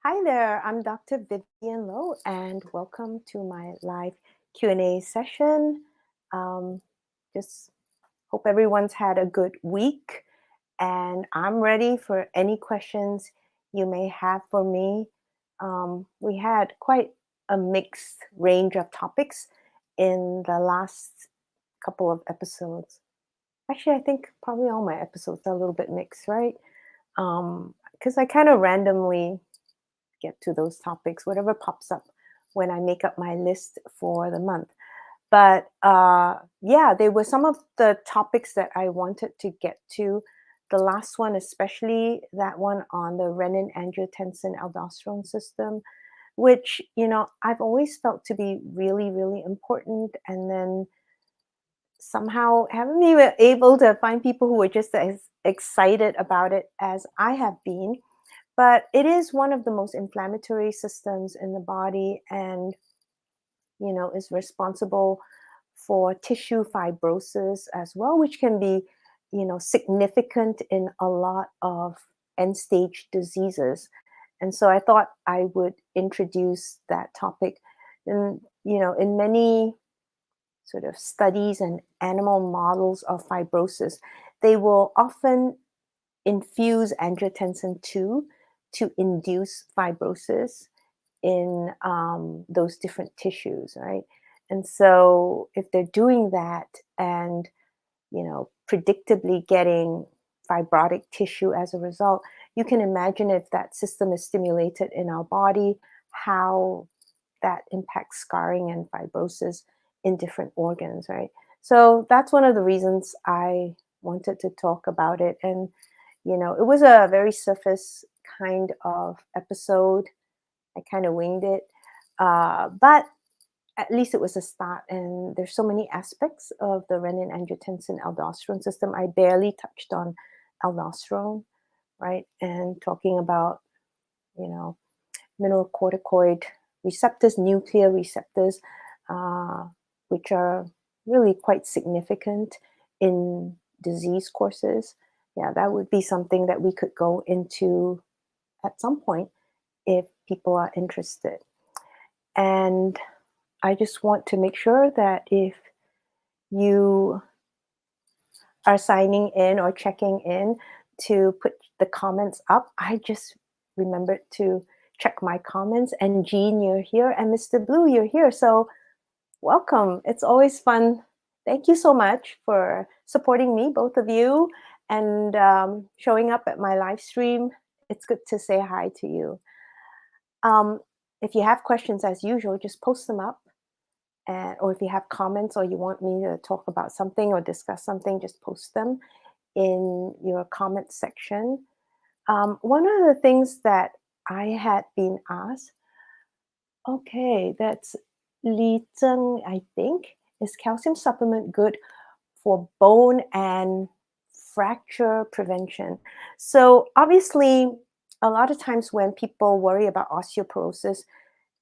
Hi there, I'm Dr. Vyvyane Loh, and welcome to my live Q&A session. Um, just hope everyone's had a good week, and I'm ready for any questions you may have for me. We had quite a mixed range of topics in the last couple of episodes. Actually, I think probably all my episodes are a little bit mixed, right? Because I kind of randomly get to those topics, whatever pops up when I make up my list for the month. But yeah, they were some of the topics that I wanted to get to. The last one, especially that one on the renin angiotensin aldosterone system, which, I've always felt to be really, really important. And then somehow haven't been able to find people who are just as excited about it as I have been. But it is one of the most inflammatory systems in the body and, is responsible for tissue fibrosis as well, which can be, significant in a lot of end stage diseases. And so I thought I would introduce that topic. And, in many sort of studies and animal models of fibrosis, they will often infuse angiotensin 2 to induce fibrosis in those different tissues, right? And so if they're doing that and, predictably getting fibrotic tissue as a result, you can imagine if that system is stimulated in our body, how that impacts scarring and fibrosis in different organs, right? So that's one of the reasons I wanted to talk about it. And it was a very surface kind of episode. I kind of winged it. But at least it was a start. And there's so many aspects of the renin angiotensin aldosterone system. I barely touched on aldosterone, right? And talking about, you know, mineralocorticoid receptors, nuclear receptors, uh, which are really quite significant in disease courses. Yeah, that would be something that we could go into at some point if people are interested. And I just want to make sure that if you are signing in or checking in to put the comments up, I just remembered to check my comments. And Jean, you're here, and Mr. Blue, you're here. So welcome. It's always fun. Thank you so much for supporting me, both of you, and showing up at my live stream. It's good to say hi to you. Um, if you have questions, as usual, just post them up. Or if you have comments or you want me to talk about something or discuss something, just post them in your comment section. One of the things that I had been asked, okay, that's Li Zheng, I think, is calcium supplement good for bone and fracture prevention? So obviously, a lot of times when people worry about osteoporosis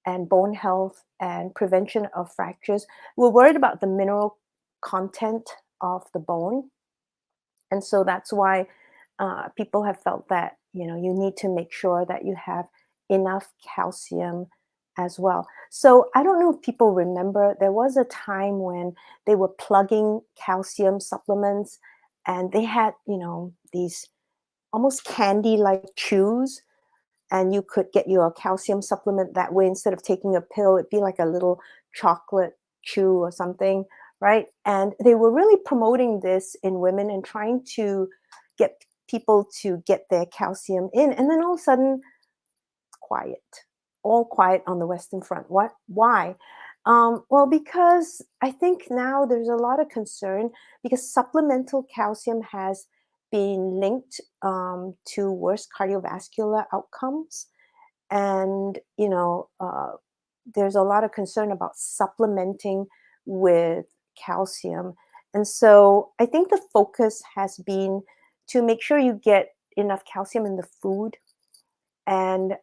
and bone health and prevention of fractures, we're worried about the mineral content of the bone. And so that's why people have felt that, you need to make sure that you have enough calcium as well. So I don't know if people remember, there was a time when they were plugging calcium supplements and they had, these almost candy like chews, and you could get your calcium supplement that way. Instead of taking a pill, it'd be like a little chocolate chew or something, right? And they were really promoting this in women and trying to get people to get their calcium in. And then all of a sudden, quiet, all quiet on the Western Front. What? Why? Well, because I think now there's a lot of concern because supplemental calcium has been linked to worse cardiovascular outcomes. And, there's a lot of concern about supplementing with calcium. And so I think the focus has been to make sure you get enough calcium in the food and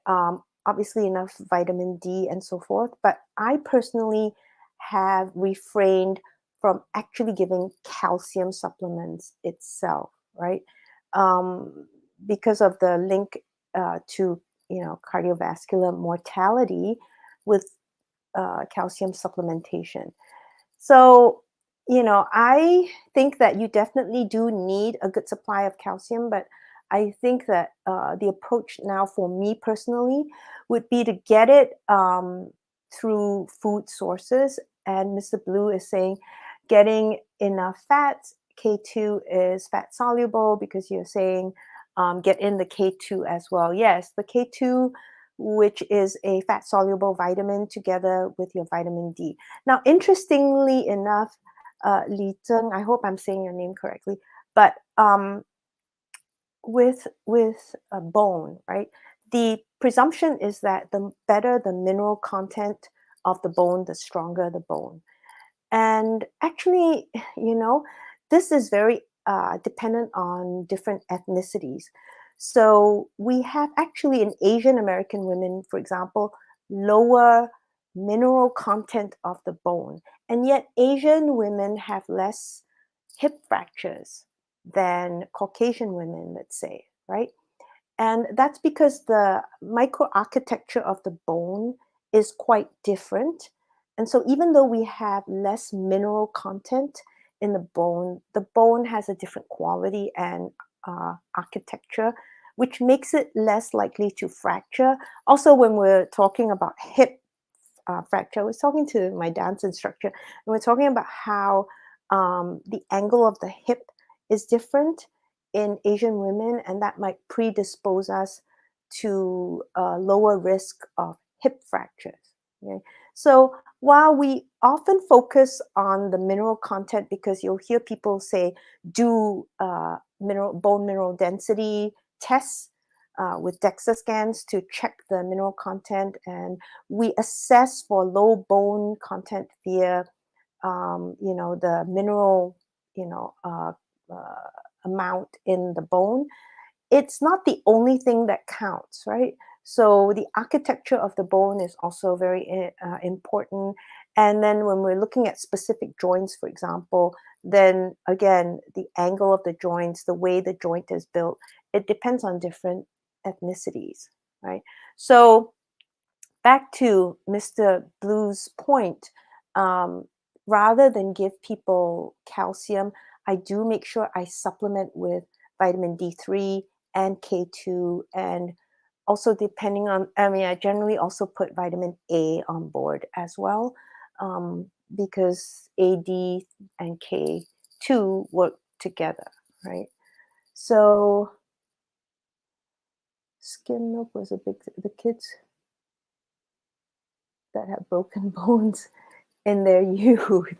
obviously enough vitamin D and so forth. But I personally have refrained from actually giving calcium supplements itself, right? Um, because of the link to cardiovascular mortality with calcium supplementation. So, I think that you definitely do need a good supply of calcium, but I think that the approach now for me personally would be to get it through food sources. And Mr. Blue is saying getting enough fats. K2 is fat soluble because you're saying get in the K2 as well. Yes, the K2, which is a fat soluble vitamin together with your vitamin D. Now, interestingly enough, Li Zheng, I hope I'm saying your name correctly, but with a bone, right? The presumption is that the better the mineral content of the bone, the stronger the bone. And actually, you know, this is very dependent on different ethnicities. So we have actually in Asian American women, for example, lower mineral content of the bone. And yet Asian women have less hip fractures than Caucasian women, let's say, right? And that's because the microarchitecture of the bone is quite different. And so even though we have less mineral content in the bone has a different quality and architecture, which makes it less likely to fracture. Also, when we're talking about hip fracture, I was talking to my dance instructor, and we're talking about how the angle of the hip is different in Asian women, and that might predispose us to a lower risk of hip fractures. Okay? So while we often focus on the mineral content, because you'll hear people say, do bone mineral density tests with DEXA scans to check the mineral content, and we assess for low bone content via, the mineral, you know, uh, uh, amount in the bone. It's not the only thing that counts, right? So the architecture of the bone is also very important. And then when we're looking at specific joints, for example, then again, the angle of the joints, the way the joint is built, it depends on different ethnicities, right? So back to Mr. Blue's point, um, rather than give people calcium, I do make sure I supplement with vitamin D3 and K2, and also depending on, I mean, I generally also put vitamin A on board as well, because AD and K2 work together, right? So skim milk was a big, the kids that have broken bones in their youth,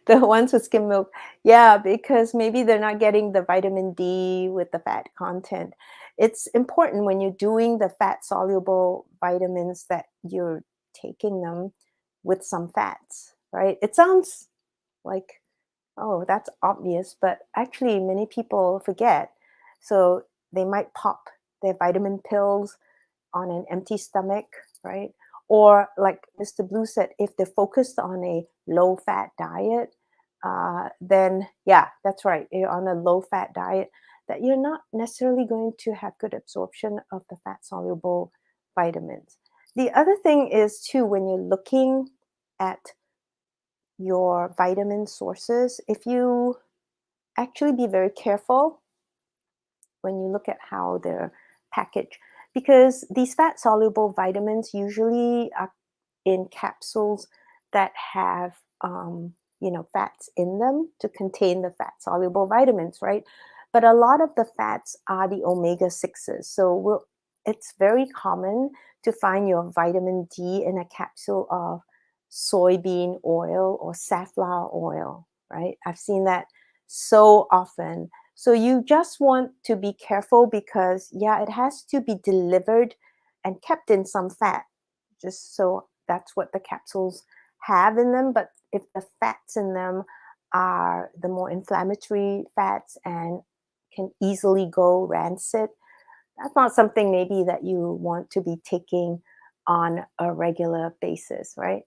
the ones with skim milk. Yeah, because maybe they're not getting the vitamin D with the fat content. It's important when you're doing the fat soluble vitamins that you're taking them with some fats, right? It sounds like, oh, that's obvious, but actually many people forget. So they might pop their vitamin pills on an empty stomach, right? Or like Mr. Blue said, if they're focused on a low fat diet, then yeah, that's right. You're on a low fat diet, that you're not necessarily going to have good absorption of the fat soluble vitamins. The other thing is too, when you're looking at your vitamin sources, if you actually be very careful when you look at how they're packaged, because these fat soluble vitamins usually are in capsules that have fats in them to contain the fat soluble vitamins, right? But a lot of the fats are the omega 6s, so it's very common to find your vitamin D in a capsule of soybean oil or safflower oil, right? I've seen that so often. So you just want to be careful because, yeah, it has to be delivered and kept in some fat, just so that's what the capsules have in them. But if the fats in them are the more inflammatory fats and can easily go rancid, that's not something maybe that you want to be taking on a regular basis, right?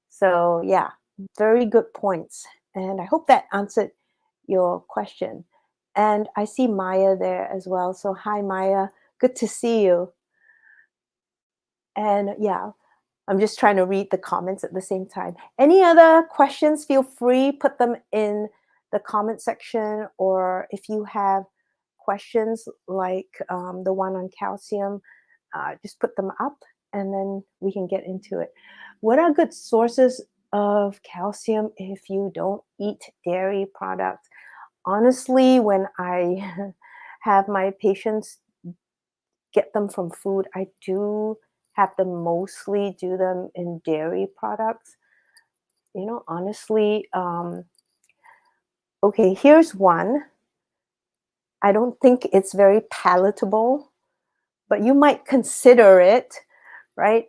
So, yeah, very good points. And I hope that answered your question. And I see Maya there as well. So, hi, Maya. Good to see you. And yeah, I'm just trying to read the comments at the same time. Any other questions, feel free, put them in the comment section, or if you have questions like the one on calcium, just put them up and then we can get into it. What are good sources of calcium if you don't eat dairy products? Honestly, when I have my patients get them from food, I do have them mostly do them in dairy products. Honestly, okay, here's one. I don't think it's very palatable, but you might consider it, right?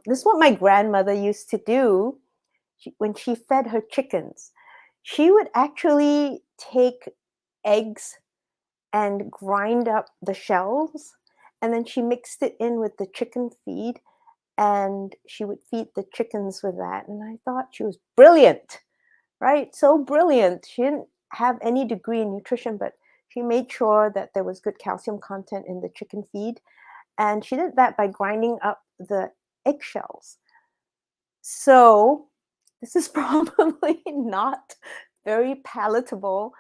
This is what my grandmother used to do when she fed her chickens. She would actually take eggs and grind up the shells, and then she mixed it in with the chicken feed, and she would feed the chickens with that. And I thought she was brilliant, right? So brilliant. She didn't have any degree in nutrition, but she made sure that there was good calcium content in the chicken feed. And she did that by grinding up the eggshells. So this is probably not very palatable,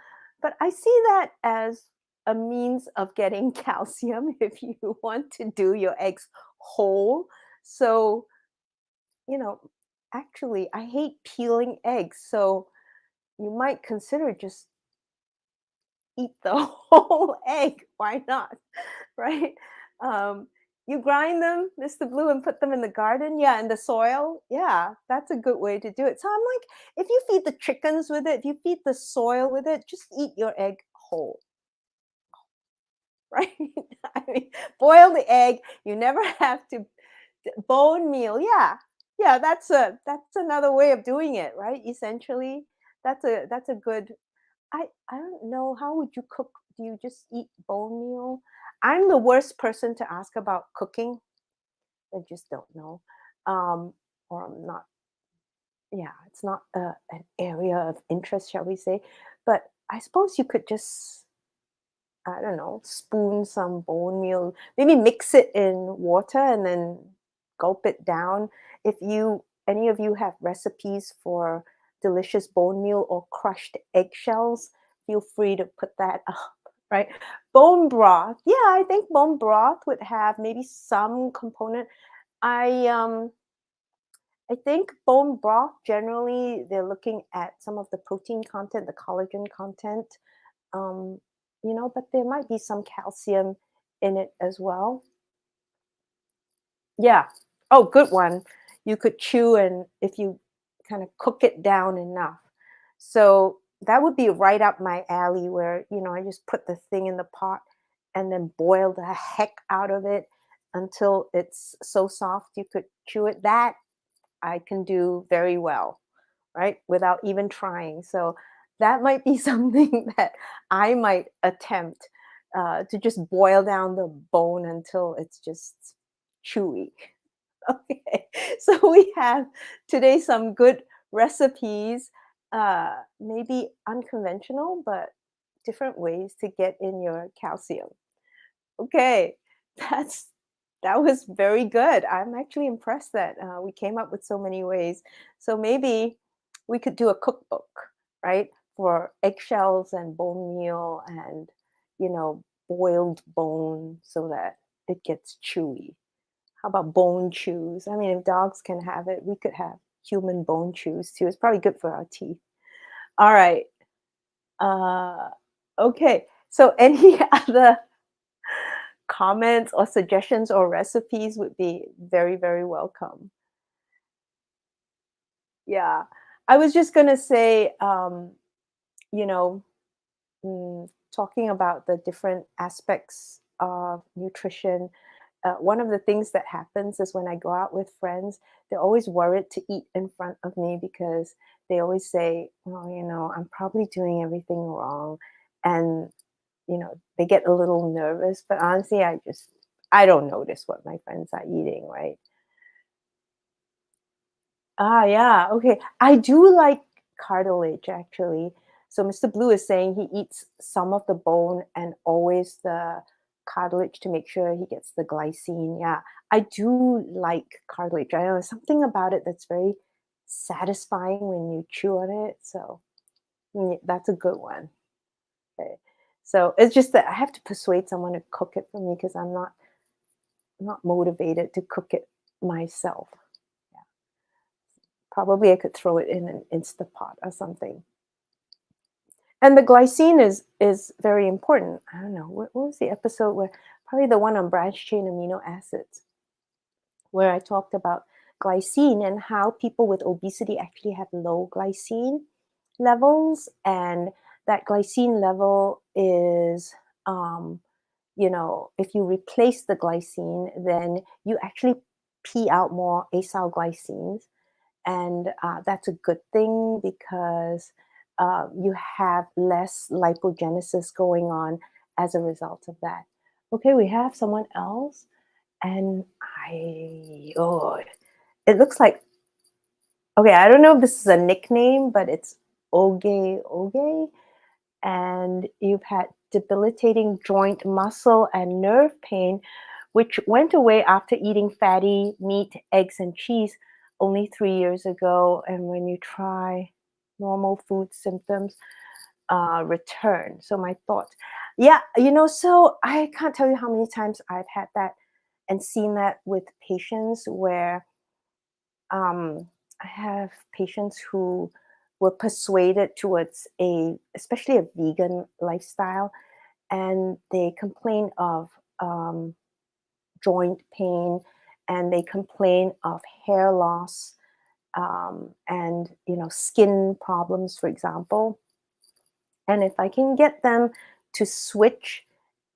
but I see that as a means of getting calcium if you want to do your eggs whole. So, you know, actually, I hate peeling eggs. So you might consider just eat the whole egg. Why not? Right? Um, you grind them, Mr. Blue, and put them in the garden. Yeah, in the soil. Yeah, that's a good way to do it. So I'm like, if you feed the chickens with it, if you feed the soil with it, just eat your egg whole, right? I mean, boil the egg. You never have to bone meal. Yeah, yeah. That's another way of doing it, right? Essentially, that's a good. I don't know, how would you cook? Do you just eat bone meal? I'm the worst person to ask about cooking. I just don't know. Um, or I'm not, yeah, it's not an area of interest, shall we say. But I suppose you could just, I don't know, spoon some bone meal, maybe mix it in water and then gulp it down. If any of you have recipes for delicious bone meal or crushed eggshells, feel free to put that up, right? Bone broth. Yeah, I think bone broth would have maybe some component. I I think bone broth generally they're looking at some of the protein content, the collagen content, um, but there might be some calcium in it as well. Yeah. Oh, good one. You could chew and if you kind of cook it down enough. So that would be right up my alley where, I just put the thing in the pot and then boil the heck out of it until it's so soft you could chew it. That I can do very well, right? Without even trying. So that might be something that I might attempt to just boil down the bone until it's just chewy. Okay. So we have today some good recipes, maybe unconventional, but different ways to get in your calcium. Okay, that's that was very good. I'm actually impressed that we came up with so many ways. So maybe we could do a cookbook, right, for eggshells and bone meal and boiled bone so that it gets chewy. How about bone chews? I mean, if dogs can have it, we could have human bone chews too. It's probably good for our teeth. All right. Uh, okay. So any other comments or suggestions or recipes would be very, very welcome. Yeah. I was just going to say, you know, talking about the different aspects of nutrition, one of the things that happens is when I go out with friends, they're always worried to eat in front of me because they always say, well, I'm probably doing everything wrong. And they get a little nervous, but honestly, I don't notice what my friends are eating, right? Ah, yeah, okay. I do like cartilage actually. So Mr. Blue is saying he eats some of the bone and always the cartilage to make sure he gets the glycine. Yeah, I do like cartilage. I know there's something about it that's very satisfying when you chew on it. So that's a good one. Okay. So it's just that I have to persuade someone to cook it for me because I'm not motivated to cook it myself. Yeah. Probably I could throw it in an Instapot or something. And the glycine is very important. I don't know what was the episode where probably the one on branched chain amino acids where I talked about glycine and how people with obesity actually have low glycine levels, and that glycine level is if you replace the glycine, then you actually pee out more acylglycines, and that's a good thing because you have less lipogenesis going on as a result of that. Okay, we have someone else, and it looks like, okay, I don't know if this is a nickname, but it's Oge, and you've had debilitating joint, muscle, and nerve pain, which went away after eating fatty meat, eggs, and cheese only 3 years ago. And when you try normal food, symptoms return. So, my thoughts. Yeah, so I can't tell you how many times I've had that and seen that with patients where I have patients who were persuaded towards especially a vegan lifestyle, and they complain of um, joint pain, and they complain of hair loss, and skin problems, for example. And if I can get them to switch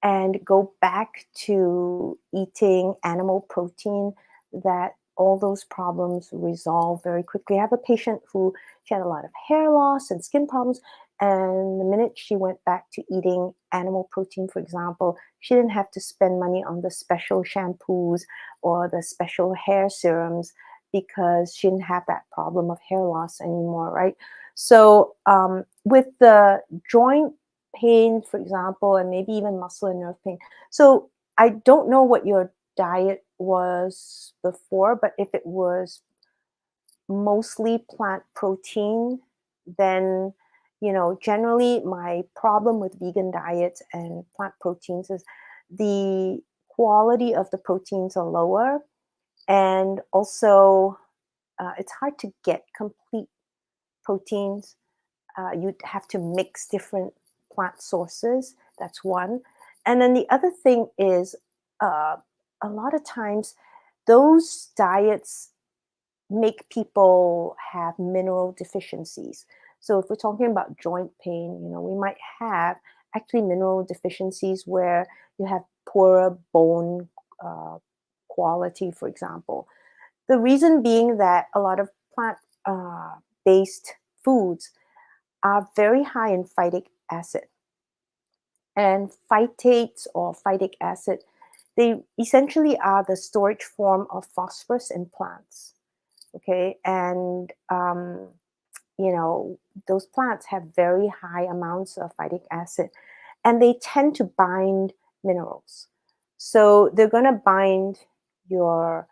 and go back to eating animal protein, that all those problems resolve very quickly. I have a patient who she had a lot of hair loss and skin problems, and the minute she went back to eating animal protein, for example, she didn't have to spend money on the special shampoos or the special hair serums because she didn't have that problem of hair loss anymore, right? So with the joint pain, for example, and maybe even muscle and nerve pain. So I don't know what your diet was before, but if it was mostly plant protein, then generally my problem with vegan diets and plant proteins is the quality of the proteins are lower, and also it's hard to get complete proteins. You'd have to mix different plant sources. That's one. And then the other thing is uh, a lot of times those diets make people have mineral deficiencies. So if we're talking about joint pain, we might have actually mineral deficiencies where you have poorer bone uh, quality, for example. The reason being that a lot of plant based foods are very high in phytic acid. And phytates or phytic acid, they essentially are the storage form of phosphorus in plants. Okay. And, you know, those plants have very high amounts of phytic acid, and they tend to bind minerals. So they're going to bind your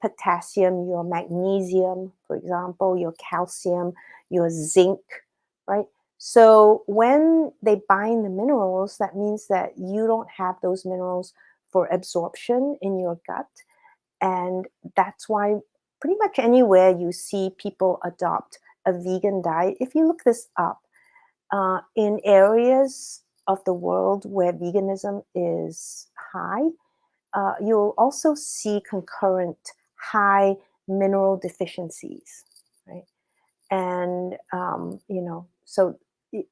potassium, your magnesium, for example, your calcium, your zinc, right? So when they bind the minerals, that means that you don't have those minerals for absorption in your gut. And that's why pretty much anywhere you see people adopt a vegan diet, if you look this up, in areas of the world where veganism is high, you'll also see concurrent high mineral deficiencies, right? And so y-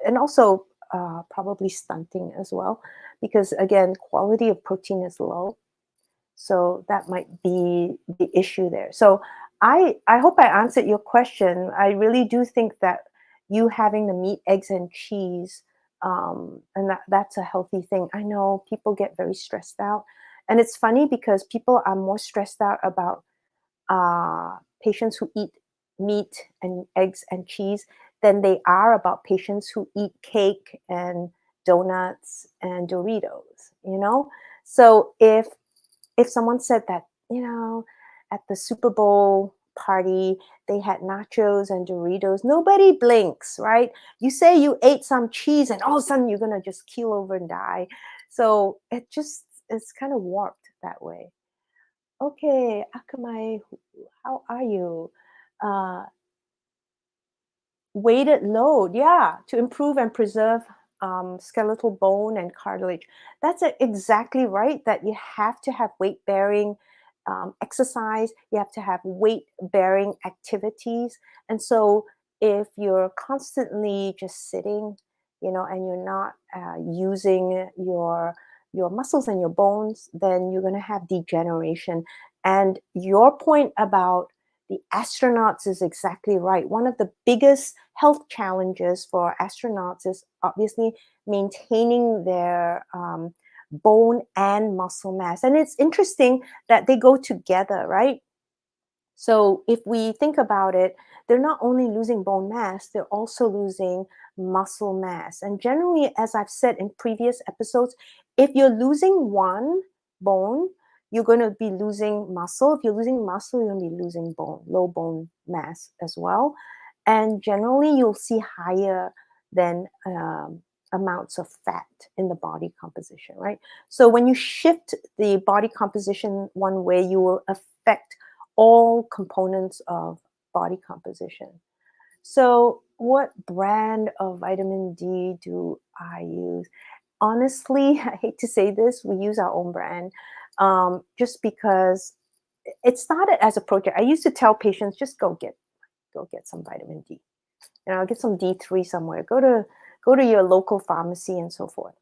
and also probably stunting as well, because again, quality of protein is low, so that might be the issue there. So I hope I answered your question. I really do think that you having the meat, eggs, and cheese, and that's a healthy thing. I know people get very stressed out, and it's funny because people are more stressed out about patients who eat meat and eggs and cheese than they are about patients who eat cake and donuts and Doritos. So if if someone said that, at the Super Bowl party, they had nachos and Doritos, nobody blinks, right? You say you ate some cheese and all of a sudden you're going to just keel over and die. So it just is kind of warped that way. Okay, Akamai, how are you? Uh, Weighted load, yeah, to improve and preserve skeletal bone and cartilage. That's exactly right. That you have to have weight bearing exercise, you have to have weight bearing activities. And so, if you're constantly just sitting, and you're not using your muscles and your bones, then you're going to have degeneration. And your point about the astronauts is exactly right. One of the biggest health challenges for astronauts is obviously maintaining their bone and muscle mass. And it's interesting that they go together, right? So if we think about it, they're not only losing bone mass, they're also losing muscle mass. And generally, as I've said in previous episodes, if you're losing one bone, you're going to be losing muscle. If you're losing muscle, you're going to be losing bone, low bone mass as well. And generally, you'll see higher than amounts of fat in the body composition, right? So when you shift the body composition one way, you will affect all components of body composition. So, what brand of vitamin D do I use? Honestly, I hate to say this, we use our own brand just because it started as a project. I used to tell patients, just go get some vitamin D. Get some D3 somewhere. Go to your local pharmacy and so forth.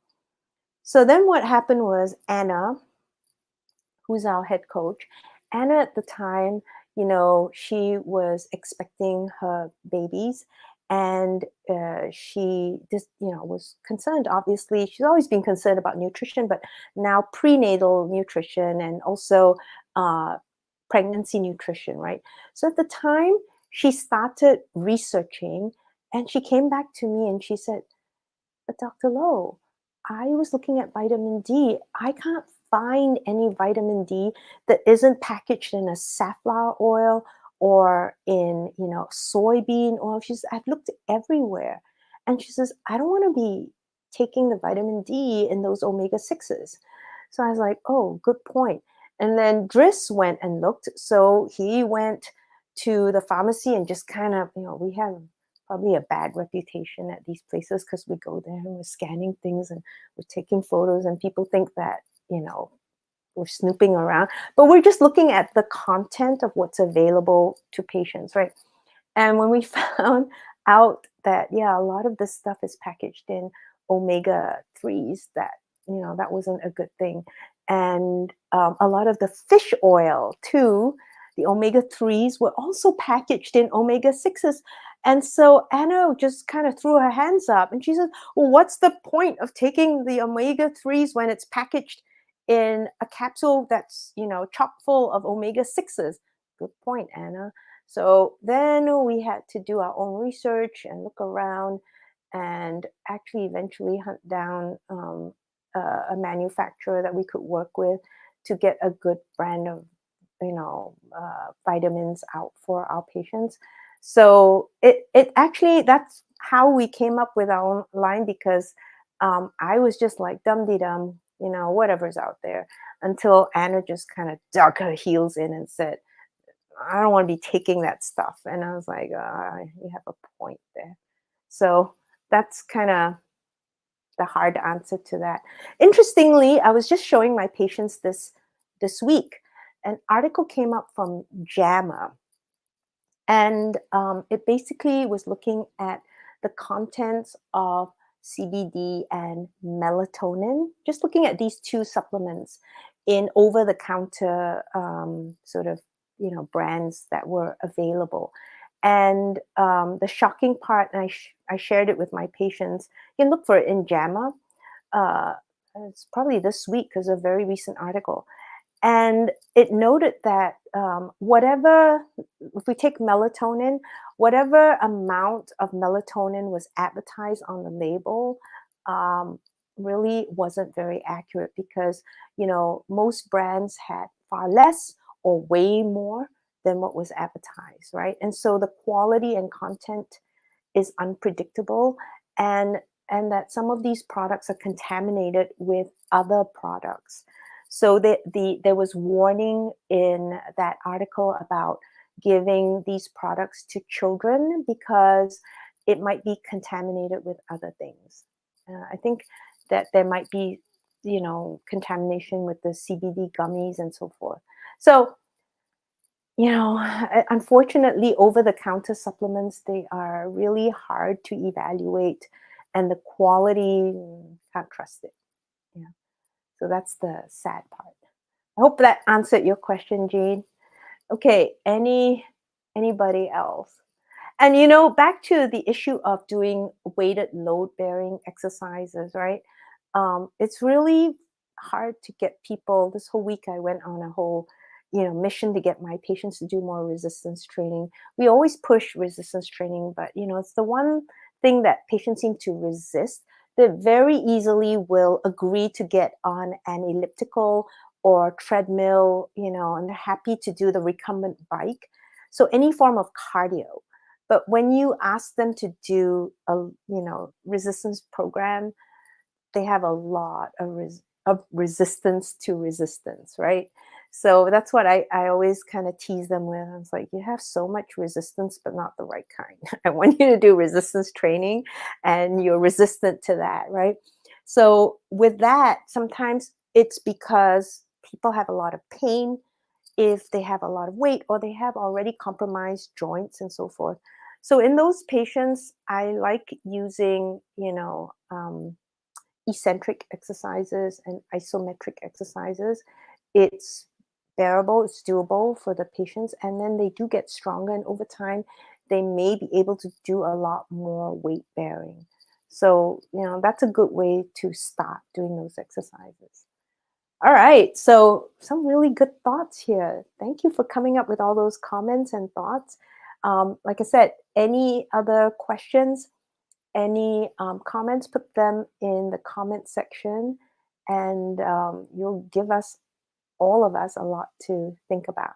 So then what happened was Anna, who's our head coach. Anna at the time, she was expecting her babies, and she just, was concerned. Obviously, she's always been concerned about nutrition, but now prenatal nutrition and also uh, pregnancy nutrition, right? So at the time, she started researching, and she came back to me and she said, "But Dr. Loh, I was looking at vitamin D. I can't find any vitamin D that isn't packaged in a safflower oil or in, soybean oil." She says, "I've looked everywhere." And she says, "I don't want to be taking the vitamin D in those omega 6s." So I was like, "Oh, good point." And then Driss went and looked. So he went to the pharmacy and just kind of, we have probably a bad reputation at these places because we go there and we're scanning things and we're taking photos, and people think that, we're snooping around, but we're just looking at the content of what's available to patients, right? And when we found out that, yeah, a lot of this stuff is packaged in omega 3s, that wasn't a good thing. And a lot of the fish oil, too, the omega 3s were also packaged in omega 6s. And so Anna just kind of threw her hands up and she said, "Well, what's the point of taking the omega 3s when it's packaged in a capsule that's, chock full of omega 6s?" Good point, Anna. So then we had to do our own research and look around and actually eventually hunt down a manufacturer that we could work with to get a good brand of, vitamins out for our patients. So it actually, that's how we came up with our own line, because I was just like dum de dum, whatever's out there, until Anna just kind of dug her heels in and said, "I don't want to be taking that stuff." And I was like, "You have a point there." So that's kind of the hard answer to that. Interestingly, I was just showing my patients this week. An article came up from JAMA, and it basically was looking at the contents of CBD and melatonin, just looking at these two supplements in over the counter sort of, brands that were available. And the shocking part, and I shared it with my patients, you can look for it in JAMA. Uh, it's probably this week because of a very recent article. And it noted that whatever, if we take melatonin, whatever amount of melatonin was advertised on the label um, really wasn't very accurate because, most brands had far less or way more than what was advertised, right? And so the quality and content is unpredictable, and that some of these products are contaminated with other products. So there was warning in that article about giving these products to children because it might be contaminated with other things. I think that there might be, contamination with the CBD gummies and so forth. So, unfortunately, over the counter supplements, they are really hard to evaluate, and the quality, can't trust it. Yeah. So that's the sad part. I hope that answered your question, Jane. Okay, anybody else? And back to the issue of doing weighted load bearing exercises, right? It's really hard to get people. This whole week, I went on a whole, mission to get my patients to do more resistance training. We always push resistance training, but it's the one thing that patients seem to resist. They very easily will agree to get on an elliptical or treadmill, and they're happy to do the recumbent bike. So any form of cardio. But when you ask them to do a, resistance program, they have a lot of, resistance to resistance, right? So that's what I always kind of tease them with. I was like, you have so much resistance, but not the right kind. I want you to do resistance training and you're resistant to that, right? So with that, sometimes it's because people have a lot of pain if they have a lot of weight or they have already compromised joints and so forth. So in those patients, I like using, eccentric exercises and isometric exercises. It's bearable, it's doable for the patients, and then they do get stronger. And over time, they may be able to do a lot more weight bearing. So, that's a good way to start doing those exercises. All right. So, some really good thoughts here. Thank you for coming up with all those comments and thoughts. Like I said, any other questions, any comments, put them in the comment section, and you'll give us, all of us, a lot to think about.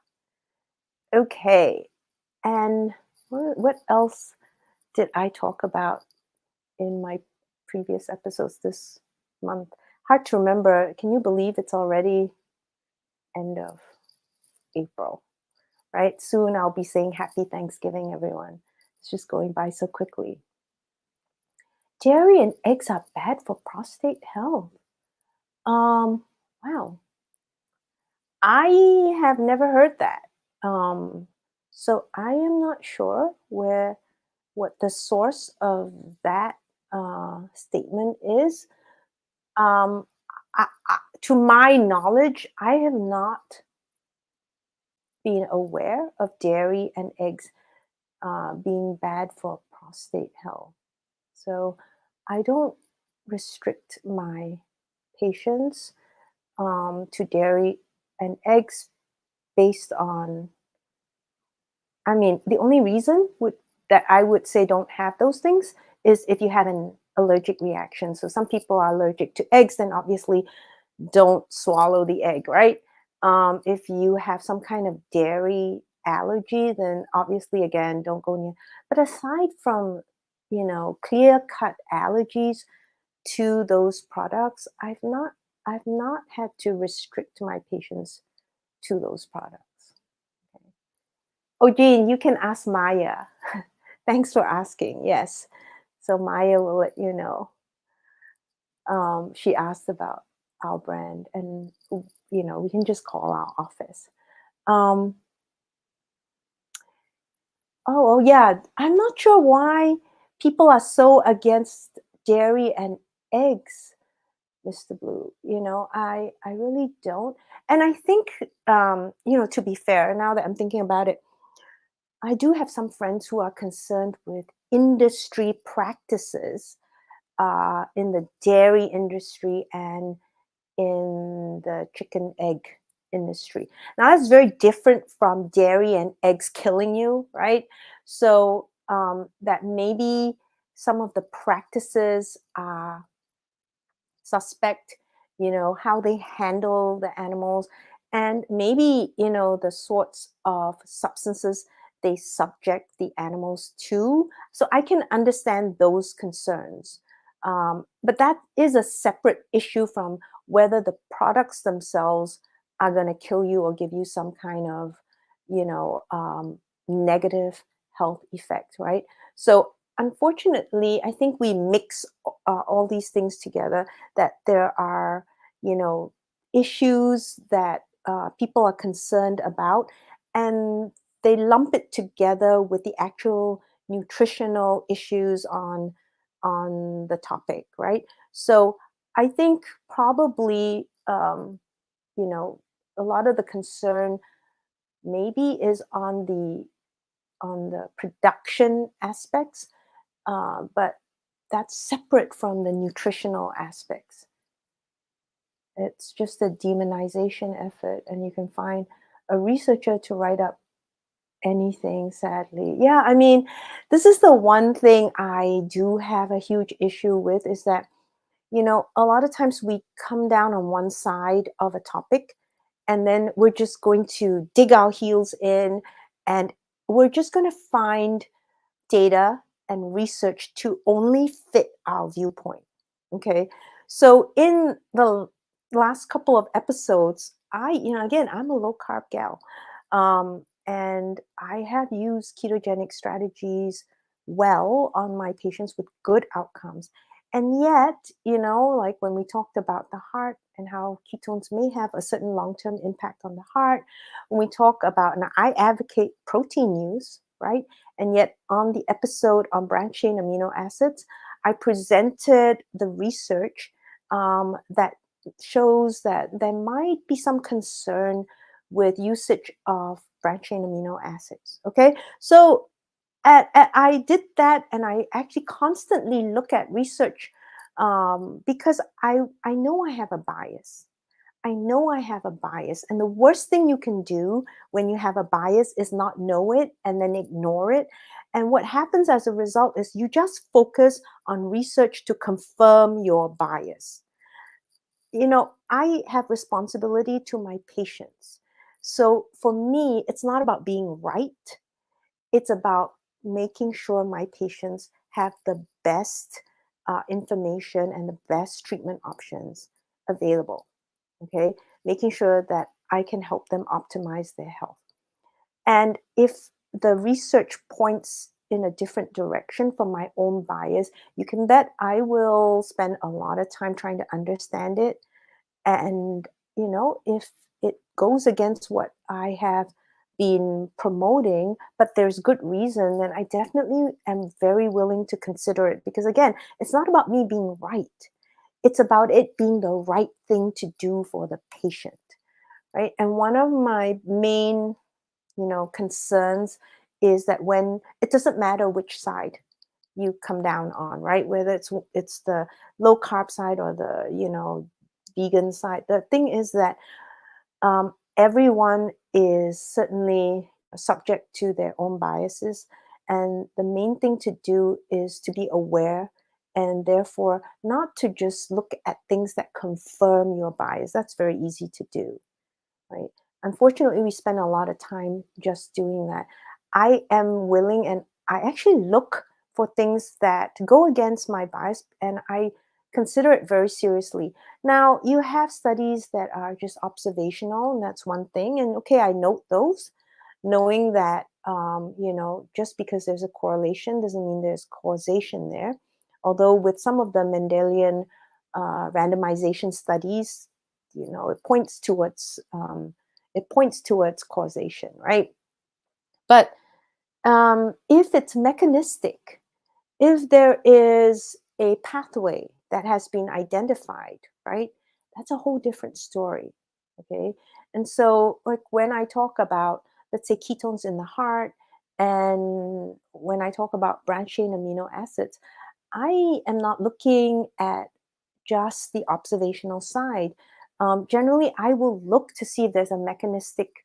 Okay. And what else did I talk about in my previous episodes this month? Hard to remember. Can you believe it's already end of April, right? Soon I'll be saying happy Thanksgiving, everyone. It's just going by so quickly. Dairy and eggs are bad for prostate health. Wow. I have never heard that. Um, so I am not sure what the source of that statement is. Um, to my knowledge, I have not been aware of dairy and eggs being bad for prostate health. So I don't restrict my patients to dairy and eggs based on, I mean, the only reason that I would say don't have those things is if you have an allergic reaction. So some people are allergic to eggs, then obviously don't swallow the egg, right? If you have some kind of dairy allergy, then obviously, again, don't go near. But aside from, clear cut allergies to those products, I've not had to restrict my patients to those products. Okay. Oh, Jean, you can ask Maya. Thanks for asking. Yes. So Maya will let you know. She asked about our brand, and we can just call our office. Um, oh, yeah. I'm not sure why people are so against dairy and eggs, Mr. Blue. I really don't. And I think, to be fair, now that I'm thinking about it, I do have some friends who are concerned with industry practices in the dairy industry and in the chicken egg industry. Now, that's very different from dairy and eggs killing you, right? So, that maybe some of the practices are suspect, how they handle the animals, and maybe, the sorts of substances they subject the animals to. So I can understand those concerns. But that is a separate issue from whether the products themselves are going to kill you or give you some kind of, negative health effect, right? So unfortunately, I think we mix all these things together, that there are, you know, issues that people are concerned about, and they lump it together with the actual nutritional issues on the topic, right? So I think probably, you know, a lot of the concern maybe is on the production aspects, but that's separate from the nutritional aspects. It's just a demonization effort, and you can find a researcher to write up anything, sadly. Yeah, I mean, this is the one thing I do have a huge issue with, is that, a lot of times we come down on one side of a topic, and then we're just going to dig our heels in, and we're just going to find data and research to only fit our viewpoint. Okay. So in the last couple of episodes, again, I'm a low carb gal. And I have used ketogenic strategies well on my patients with good outcomes. And yet, like when we talked about the heart and how ketones may have a certain long term impact on the heart, when we talk about, and I advocate protein use, right? And yet, on the episode on branched chain amino acids, I presented the research that shows that there might be some concern with usage of branched chain amino acids. Okay, so I did that, and I actually constantly look at research, because I know I have a bias. I know I have a bias. And the worst thing you can do when you have a bias is not know it and then ignore it. And what happens as a result is you just focus on research to confirm your bias. I have responsibility to my patients. So for me, it's not about being right, it's about making sure my patients have the best information and the best treatment options available. Okay, making sure that I can help them optimize their health. And if the research points in a different direction from my own bias, you can bet I will spend a lot of time trying to understand it. And, if it goes against what I have been promoting, but there's good reason, then I definitely am very willing to consider it. Because again, it's not about me being right, it's about it being the right thing to do for the patient, right? And one of my main, concerns is that when it doesn't matter which side you come down on, right? Whether it's the low carb side or the, vegan side. The thing is that everyone is certainly subject to their own biases. And the main thing to do is to be aware, and therefore not to just look at things that confirm your bias. That's very easy to do, right? Unfortunately, we spend a lot of time just doing that. I am willing, and I actually look for things that go against my bias, and I consider it very seriously. Now, you have studies that are just observational, and that's one thing. And okay, I note those, knowing that, just because there's a correlation doesn't mean there's causation there. Although with some of the Mendelian randomization studies, it points towards causation, right? But if it's mechanistic, if there is a pathway that has been identified, right, that's a whole different story. Okay. And so, like when I talk about, let's say, ketones in the heart, and when I talk about branched chain amino acids, I am not looking at just the observational side. Generally, I will look to see if there's a mechanistic,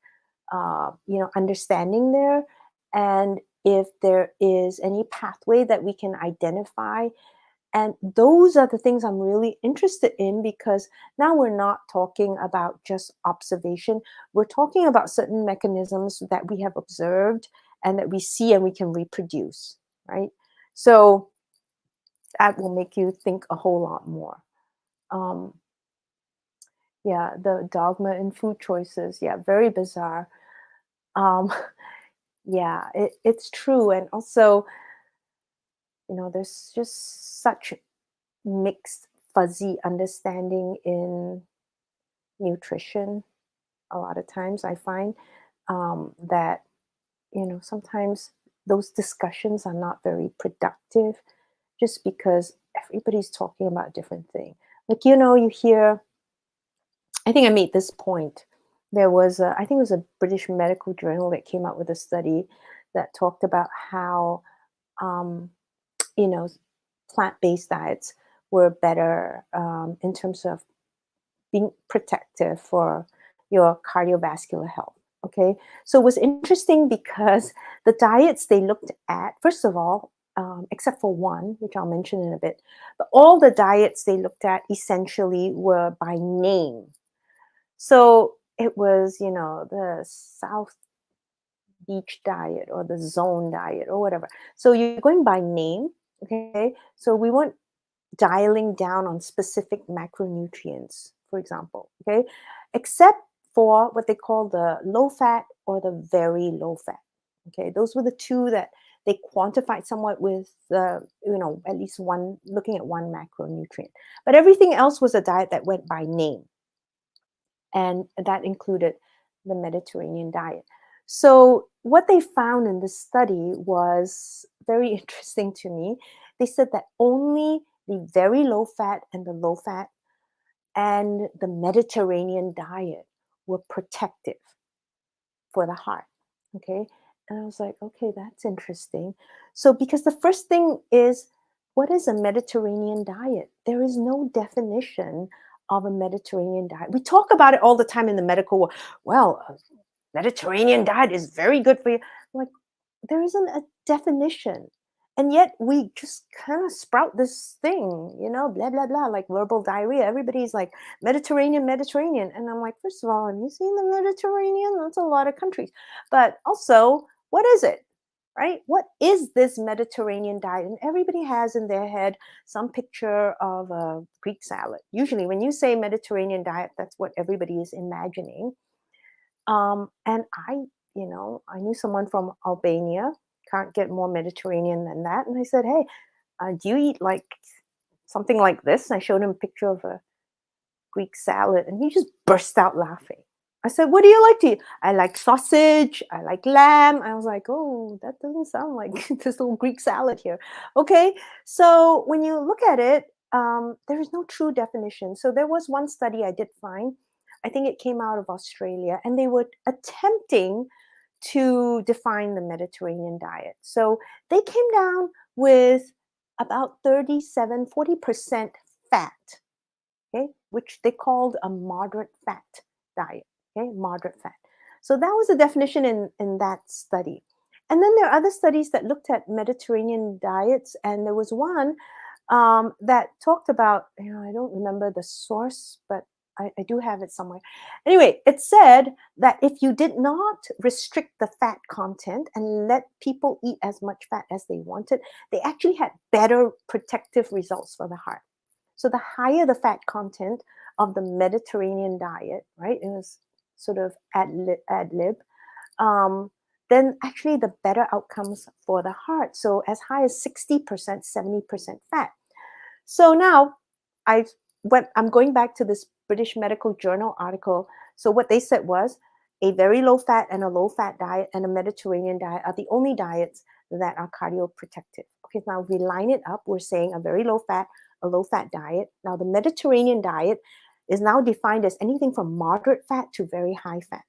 understanding there, and if there is any pathway that we can identify And those are the things I'm really interested in because now we're not talking about just observation. We're talking about certain mechanisms that we have observed and that we see and we can reproduce, right? So that will make you think a whole lot more. Um, yeah, the dogma in food choices. Yeah, very bizarre. Um, yeah, it's true. And also, there's just such mixed, fuzzy understanding in nutrition. A lot of times I find that, sometimes those discussions are not very productive just because everybody's talking about a different thing. Like, you hear, I think I made this point. There was, I think it was a British medical journal that came out with a study that talked about how, um, you know, plant-based diets were better in terms of being protective for your cardiovascular health. Okay. So it was interesting because the diets they looked at, first of all, except for one, which I'll mention in a bit, but all the diets they looked at essentially were by name. So it was, the South Beach diet or the zone diet or whatever. So you're going by name. Okay. So we weren't dialing down on specific macronutrients, for example, okay, except for what they call the low fat or the very low fat. Okay, those were the two that they quantified somewhat with, at least one, looking at one macronutrient. But everything else was a diet that went by name, and that included the Mediterranean diet. So, what they found in this study was very interesting to me. They said that only the very low fat and the low fat and the Mediterranean diet were protective for the heart. Okay. And I was like, okay, that's interesting. So, because the first thing is, what is a Mediterranean diet? There is no definition of a Mediterranean diet. We talk about it all the time in the medical world. Well, a Mediterranean diet is very good for you. I'm like, there isn't a definition. And yet we just kind of sprout this thing, blah, blah, blah, like verbal diarrhea. Everybody's like, Mediterranean, Mediterranean. And I'm like, first of all, have you seen the Mediterranean? That's a lot of countries. But also, what is it? Right? What is this Mediterranean diet? And everybody has in their head some picture of a Greek salad. Usually, when you say Mediterranean diet, that's what everybody is imagining. And I knew someone from Albania, can't get more Mediterranean than that. And I said, hey, do you eat like something like this? And I showed him a picture of a Greek salad, and he just burst out laughing. I said, what do you like to eat? I like sausage. I like lamb. I was like, oh, that doesn't sound like this little Greek salad here. Okay. So when you look at it, there is no true definition. So there was one study I did find. I think it came out of Australia, and they were attempting to define the Mediterranean diet. So they came down with about 40% fat, okay, which they called a moderate fat diet, okay, moderate fat. So that was the definition in that study. And then there are other studies that looked at Mediterranean diets, and there was one that talked about, I don't remember the source, but I do have it somewhere. Anyway, it said that if you did not restrict the fat content and let people eat as much fat as they wanted, they actually had better protective results for the heart. So the higher the fat content of the Mediterranean diet, right? It was sort of ad lib. Um, then actually the better outcomes for the heart. So as high as 60%, 70% fat. So now I I'm going back to this British Medical Journal article. So what they said was a very low fat and a low fat diet and a Mediterranean diet are the only diets that are cardioprotective. Okay, now we line it up. We're saying a very a low fat diet. Now the Mediterranean diet is now defined as anything from moderate fat to very high fat.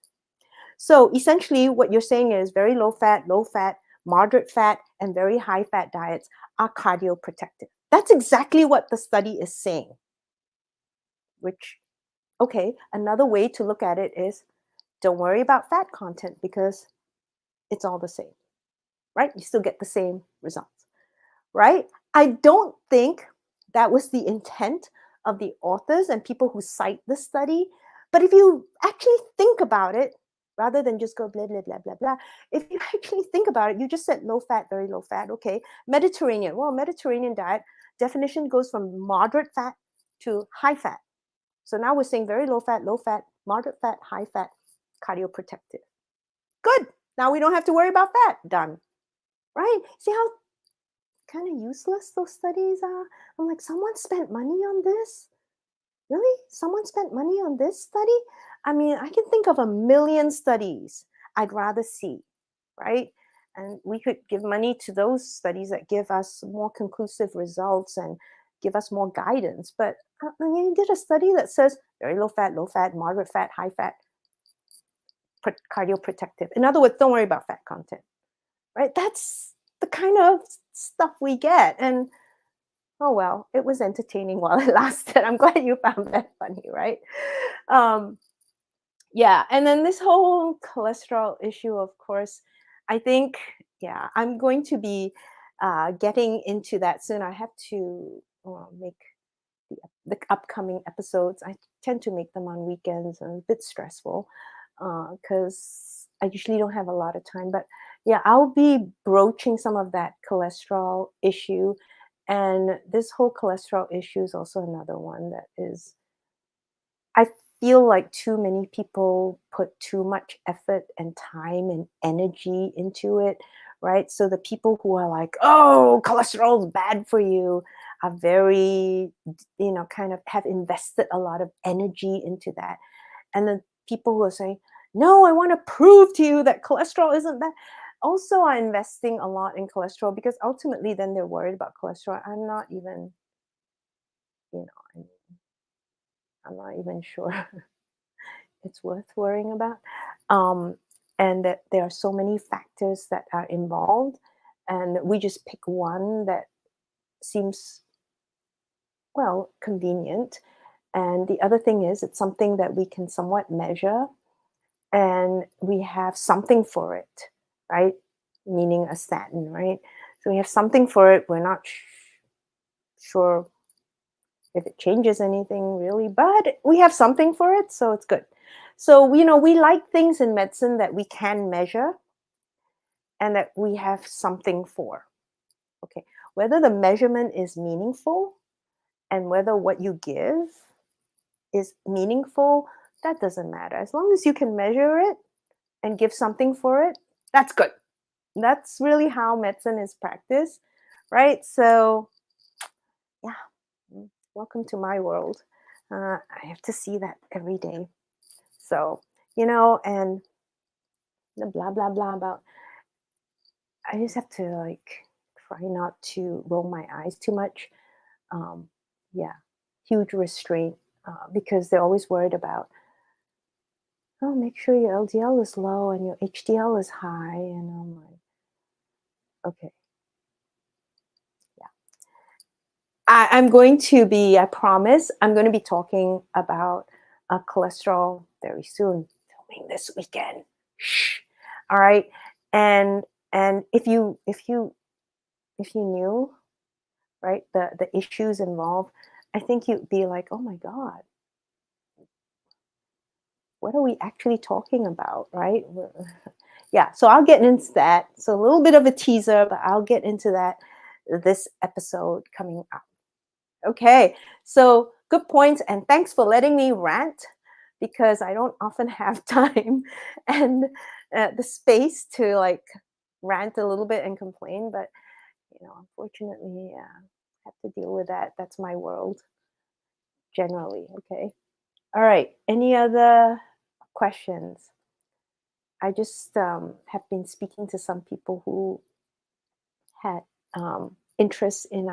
So essentially, what you're saying is very low fat, moderate fat, and very high fat diets are cardioprotective. That's exactly what the study is saying, which, okay, another way to look at it is don't worry about fat content because it's all the same, right? You still get the same results, right? I don't think that was the intent of the authors and people who cite the study. But if you actually think about it, rather than just go blah, blah, blah, blah, blah, if you actually think about it, you just said low fat, very low fat. Okay. Mediterranean. Well, Mediterranean diet definition goes from moderate fat to high fat. So now we're saying very low fat, moderate fat, high fat, cardioprotective. Good. Now we don't have to worry about fat. Done. Right? See how kind of useless those studies are? I'm like, someone spent money on this? Really? Someone spent money on this study? I mean, I can think of a million studies I'd rather see, right? And we could give money to those studies that give us more conclusive results and give us more guidance. But you did a study that says very low fat, moderate fat, high fat, cardioprotective. In other words, don't worry about fat content, right? That's the kind of stuff we get. And oh well, it was entertaining while it lasted. I'm glad you found that funny, right? Um, yeah, and then this whole cholesterol issue, of course, I think, yeah, I'm going to be getting into that soon. I have to make the upcoming episodes. I tend to make them on weekends and a bit stressful because I usually don't have a lot of time. But yeah, I'll be broaching some of that cholesterol issue. And this whole cholesterol issue is also another one that is, I feel like too many people put too much effort and time and energy into it, right? So the people who are like, "Oh, cholesterol is bad for you," are very, kind of have invested a lot of energy into that. And the people who are saying, "No, I want to prove to you that cholesterol isn't bad," also are investing a lot in cholesterol because ultimately then they're worried about cholesterol. You know, I'm not even sure it's worth worrying about. Um, and that there are so many factors that are involved, and we just pick one that seems, well, convenient. And the other thing is, it's something that we can somewhat measure, and we have something for it, right? Meaning a statin, right? So we have something for it. We're not sure if it changes anything really, but we have something for it, so it's good. So, we like things in medicine that we can measure and that we have something for. Okay. Whether the measurement is meaningful and whether what you give is meaningful, that doesn't matter. As long as you can measure it and give something for it, that's good. That's really how medicine is practiced, right? So, yeah, welcome to my world. I have to see that every day. So, and the blah, blah, blah about, I just have to like try not to roll my eyes too much. Um, yeah, huge restraint because they're always worried about, oh, make sure your LDL is low and your HDL is high. And I'm like, okay, yeah. I'm going to be, I promise, I'm going to be talking about cholesterol very soon, filming this weekend. Shh. All right. And if you knew, right, the issues involved, I think you'd be like, oh my God, what are we actually talking about, right? Yeah, so I'll get into that. So a little bit of a teaser, but I'll get into that this episode coming up. Okay, so good points, and thanks for letting me rant because I don't often have time and the space to like rant a little bit and complain. But unfortunately, yeah, I have to deal with that. That's my world generally. Okay. All right. Any other questions? I just have been speaking to some people who had interest in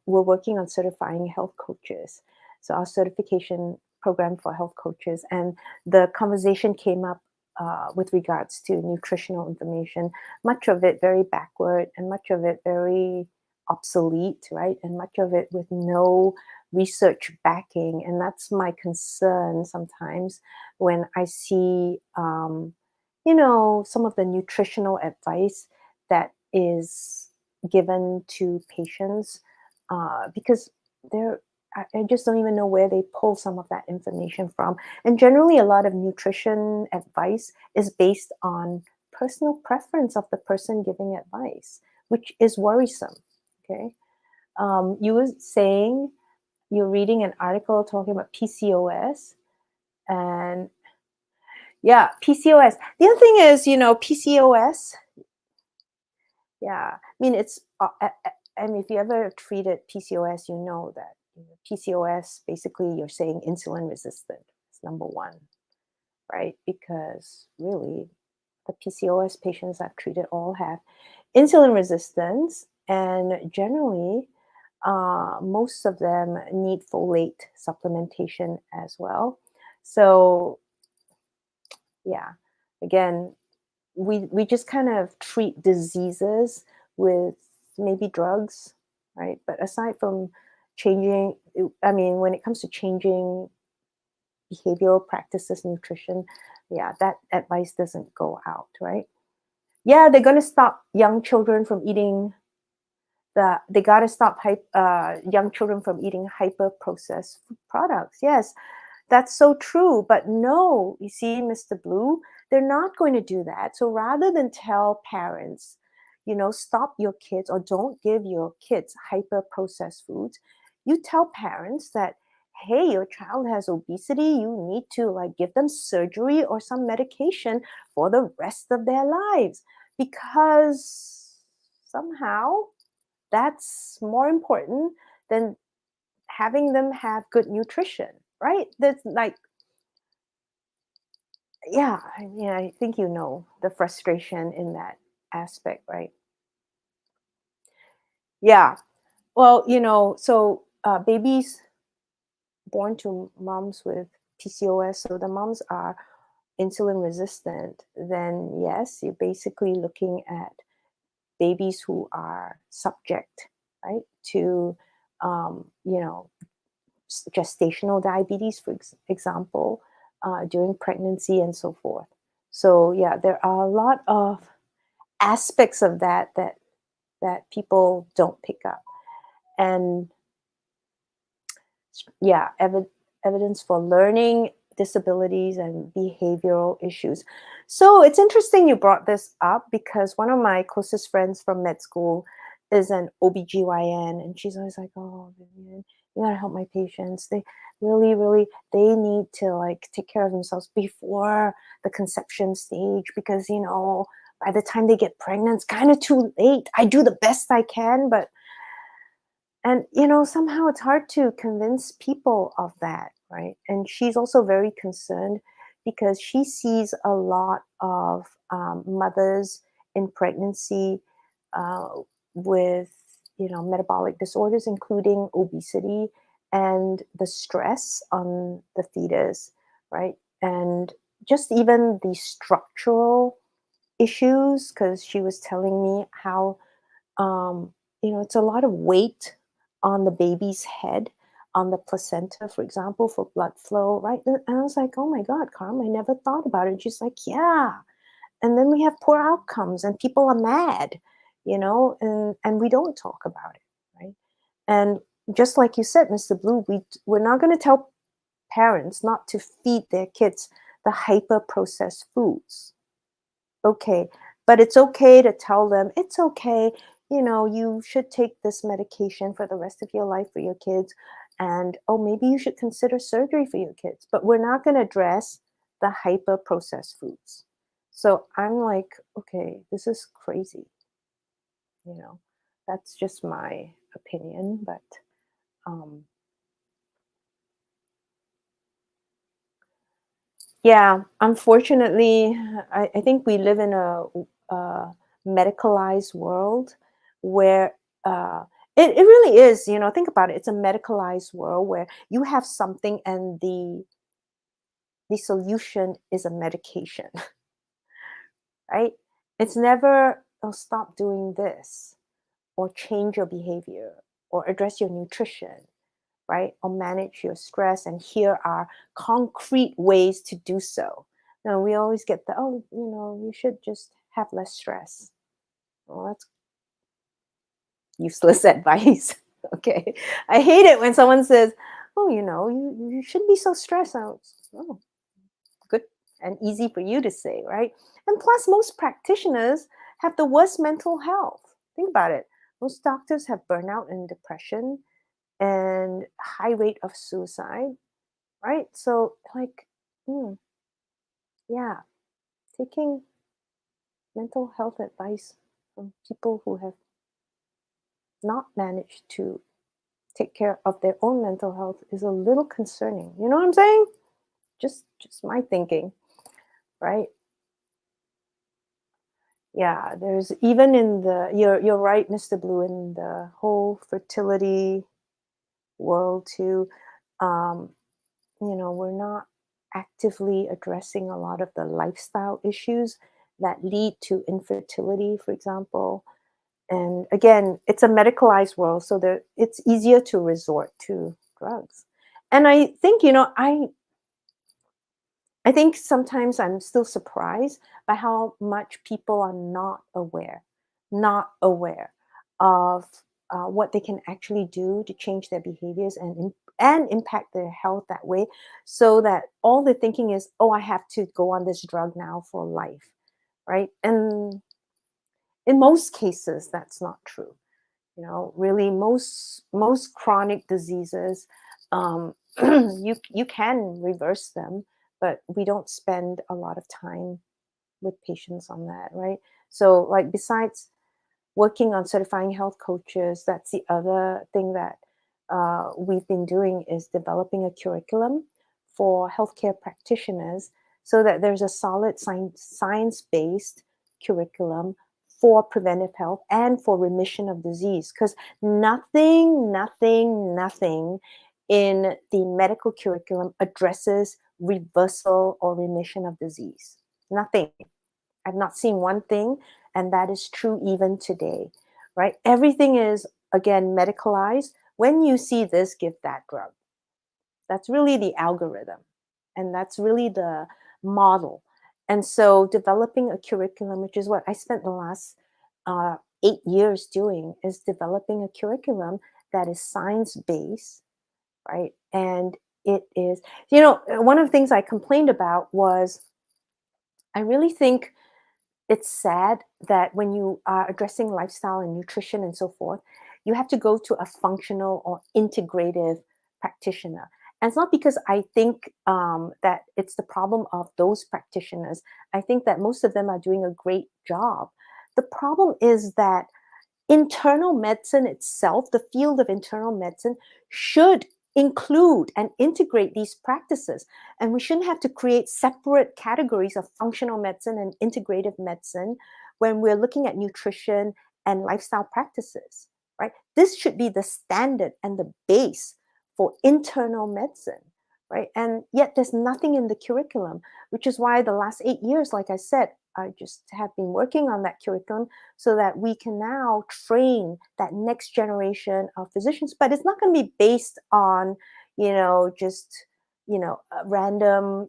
we're working on certifying health coaches. So our certification program for health coaches, and the conversation came up with regards to nutritional information, much of it very backward and much of it very obsolete, right? And much of it with no research backing. And that's my concern sometimes when I see, some of the nutritional advice that is given to patients because they're I just don't even know where they pull some of that information from. And generally, a lot of nutrition advice is based on personal preference of the person giving advice, which is worrisome. Okay. You were saying you're reading an article talking about PCOS, and yeah, PCOS. The other thing is, PCOS. Yeah, I mean, I mean, if you ever treated PCOS, you know that PCOS, basically you're saying insulin resistant. It's number one, right? Because really, the PCOS patients I've treated all have insulin resistance, and generally, most of them need folate supplementation as well. So, yeah, again, we just kind of treat diseases with maybe drugs, right? But aside from I mean, when it comes to changing behavioral practices, nutrition, yeah, that advice doesn't go out, right? Yeah, they're going to stop young children from eating they got to stop young children from eating hyper processed products. Yes, that's so true. But no, you see, Mr. Blue, they're not going to do that. So rather than tell parents, stop your kids or don't give your kids hyper processed foods, you tell parents that, hey, your child has obesity, you need to like give them surgery or some medication for the rest of their lives, because somehow that's more important than having them have good nutrition, right? That's like, yeah, I mean, I think the frustration in that aspect, right? Yeah. Well, so babies born to moms with PCOS, so the moms are insulin resistant, then yes, you're basically looking at babies who are subject, right, to, you know, gestational diabetes, for example, during pregnancy and so forth. So yeah, there are a lot of aspects of that people don't pick up, and yeah, evidence for learning disabilities and behavioral issues. So it's interesting you brought this up, because one of my closest friends from med school is an OBGYN, and she's always like, oh, Vivian, you gotta help my patients. They really, really, they need to like take care of themselves before the conception stage, because by the time they get pregnant, it's kind of too late. I do the best I can, but somehow it's hard to convince people of that, right? And she's also very concerned because she sees a lot of mothers in pregnancy uh, with, metabolic disorders, including obesity and the stress on the fetus, right? And just even the structural issues, because she was telling me how um, it's a lot of weight on the baby's head, on the placenta, for example, for blood flow, right? And I was like, oh my God, Carm, I never thought about it. And she's like, yeah. And then we have poor outcomes and people are mad, and we don't talk about it, right? And just like you said, Mr. Blue, we're not going to tell parents not to feed their kids the hyper processed foods. Okay, but it's okay to tell them, it's okay, you should take this medication for the rest of your life for your kids. And oh, maybe you should consider surgery for your kids. But we're not going to address the hyper processed foods. So I'm like, okay, this is crazy. You know, that's just my opinion. But um, yeah, unfortunately, I think we live in a medicalized world where it really is, think about it. It's a medicalized world where you have something and the solution is a medication, right? It's never, oh, stop doing this or change your behavior or address your nutrition, right? Or manage your stress. And here are concrete ways to do so. Now, we always get the, oh, you should just have less stress. Well, that's useless advice. Okay. I hate it when someone says, "Oh, you shouldn't be so stressed out." Oh, good and easy for you to say, right? And plus, most practitioners have the worst mental health. Think about it. Most doctors have burnout and depression and high rate of suicide, right? So, like, mm, yeah, taking mental health advice from people who have not managed to take care of their own mental health is a little concerning. You know what I'm saying? Just my thinking, right? Yeah, there's even in the you're right, Mr. Blue, in the whole fertility world too. Um, we're not actively addressing a lot of the lifestyle issues that lead to infertility, for example. And again, it's a medicalized world, so it's easier to resort to drugs. And I think, I think sometimes I'm still surprised by how much people are not aware of what they can actually do to change their behaviors and impact their health that way. So that all the thinking is, oh, I have to go on this drug now for life, right? And in most cases, that's not true. Really, most chronic diseases, you can reverse them, but we don't spend a lot of time with patients on that, right? So, like, besides working on certifying health coaches, that's the other thing that we've been doing, is developing a curriculum for healthcare practitioners, so that there's a solid science-based curriculum for preventive health and for remission of disease. Because nothing in the medical curriculum addresses reversal or remission of disease. Nothing. I've not seen one thing, and that is true even today, right? Everything is, again, medicalized. When you see this, give that drug. That's really the algorithm, and that's really the model. And so, developing a curriculum, which is what I spent the last 8 years doing, is developing a curriculum that is science based, right? And it is, one of the things I complained about was, I really think it's sad that when you are addressing lifestyle and nutrition and so forth, you have to go to a functional or integrative practitioner. And it's not because I think that it's the problem of those practitioners. I think that most of them are doing a great job. The problem is that internal medicine itself, the field of internal medicine, should include and integrate these practices. And we shouldn't have to create separate categories of functional medicine and integrative medicine when we're looking at nutrition and lifestyle practices, right? This should be the standard and the base for internal medicine, right? And yet there's nothing in the curriculum, which is why the last 8 years, like I said, I just have been working on that curriculum so that we can now train that next generation of physicians. But it's not going to be based on, just, random,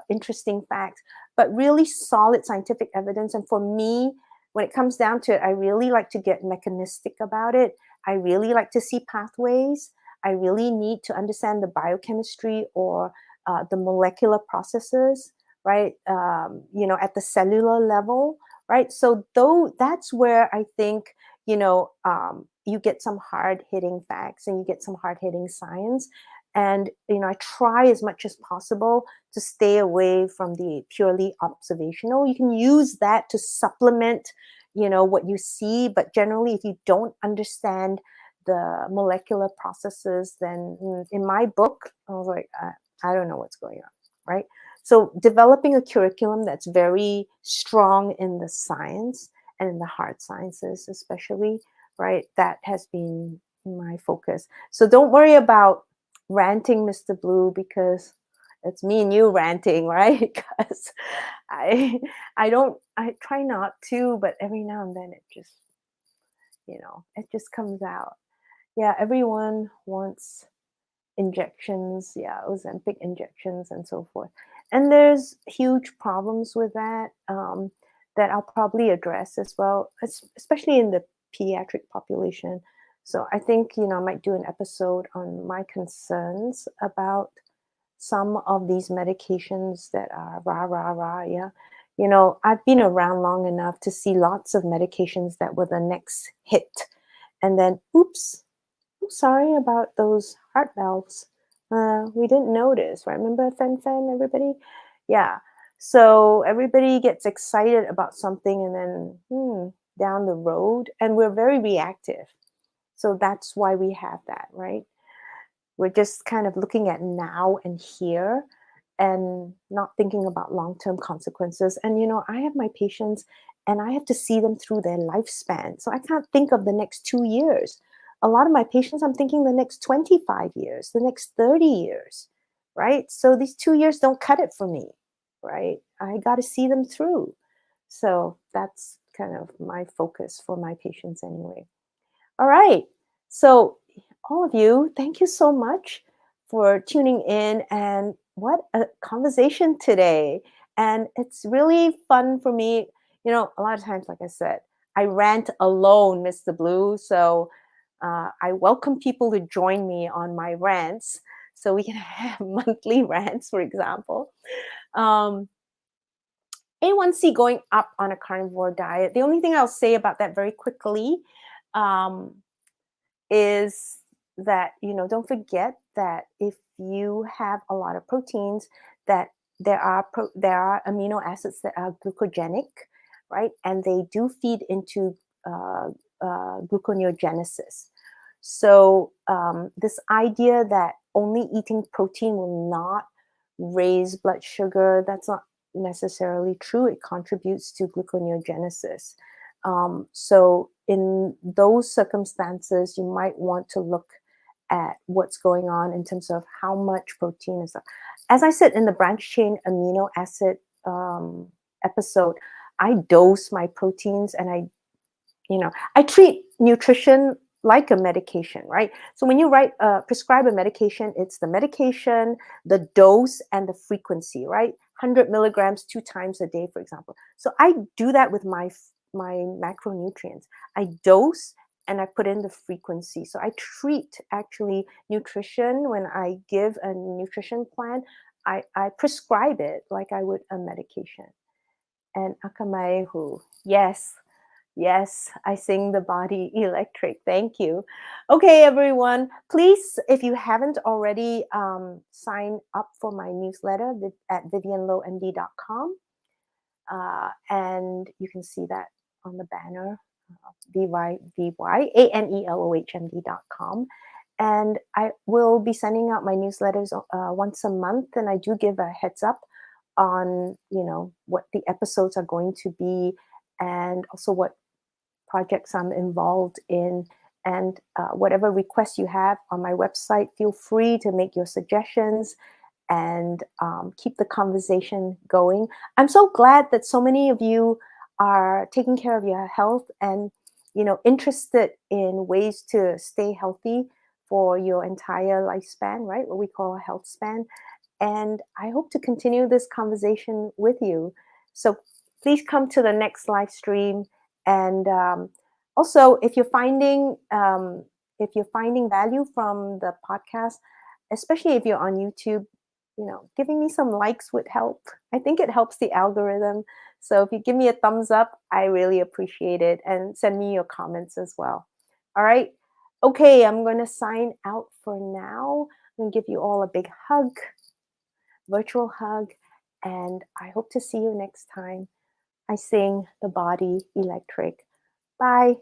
interesting facts, but really solid scientific evidence. And for me, when it comes down to it, I really like to get mechanistic about it. I really like to see pathways. I really need to understand the biochemistry or the molecular processes, right? At the cellular level, right? So though that's where I think, you get some hard hitting facts and you get some hard hitting science. And, I try as much as possible to stay away from the purely observational. You can use that to supplement, what you see. But generally, if you don't understand the molecular processes, then in my book, I was like, I don't know what's going on, right? So developing a curriculum that's very strong in the science and in the hard sciences, especially, right? That has been my focus. So don't worry about ranting, Mr. Blue, because it's me and you ranting, right? Because I I try not to, but every now and then it just comes out. Yeah, everyone wants injections, yeah, Ozempic injections and so forth. And there's huge problems with that, that I'll probably address as well, especially in the pediatric population. So I think, I might do an episode on my concerns about some of these medications that are rah, rah, rah. Yeah. I've been around long enough to see lots of medications that were the next hit. And then, oops, I'm sorry about those heart valves. We didn't notice, right? Remember Fen, everybody? Yeah. So everybody gets excited about something and then down the road, and we're very reactive. So that's why we have that, right? We're just kind of looking at now and here and not thinking about long-term consequences. And I have my patients and I have to see them through their lifespan. So I can't think of the next 2 years. A lot of my patients, I'm thinking the next 25 years, the next 30 years, right? So these 2 years don't cut it for me, right? I got to see them through. So that's kind of my focus for my patients anyway. All right. So, all of you, thank you so much for tuning in. And what a conversation today. And it's really fun for me. A lot of times, like I said, I rant alone, Mr. Blue. So, I welcome people to join me on my rants. So, we can have monthly rants, for example. Um, A1C going up on a carnivore diet. The only thing I'll say about that very quickly. Um, is that don't forget that if you have a lot of proteins, that there are amino acids that are glucogenic, right, and they do feed into uh, gluconeogenesis. So this idea that only eating protein will not raise blood sugar, that's not necessarily true. It contributes to gluconeogenesis. So in those circumstances, you might want to look at what's going on in terms of how much protein is there. As I said in the branch chain amino acid episode, I dose my proteins and I treat nutrition like a medication, right? So when you prescribe a medication, it's the medication, the dose, and the frequency, right? 100 milligrams 2 times a day, for example. So I do that with my macronutrients. I dose and I put in the frequency. So I treat actually nutrition when I give a nutrition plan. I prescribe it like I would a medication. And Akamaihu, yes, yes, I sing the body electric. Thank you. Okay, everyone, please, if you haven't already, sign up for my newsletter at vyvyanelohmd.com. And you can see that on the banner, vyvyanelohmd.com. And I will be sending out my newsletters once a month, and I do give a heads up on what the episodes are going to be, and also what projects I'm involved in. And whatever requests you have on my website, feel free to make your suggestions and keep the conversation going. I'm so glad that so many of you are taking care of your health and interested in ways to stay healthy for your entire lifespan, right? What we call a health span. And I hope to continue this conversation with you. So please come to the next live stream. And also, if you're finding value from the podcast, especially if you're on YouTube, giving me some likes would help. I think it helps the algorithm. So if you give me a thumbs up, I really appreciate it. And send me your comments as well. All right. Okay, I'm going to sign out for now. I'm going to give you all a big hug, virtual hug, and I hope to see you next time. I sing the body electric. Bye.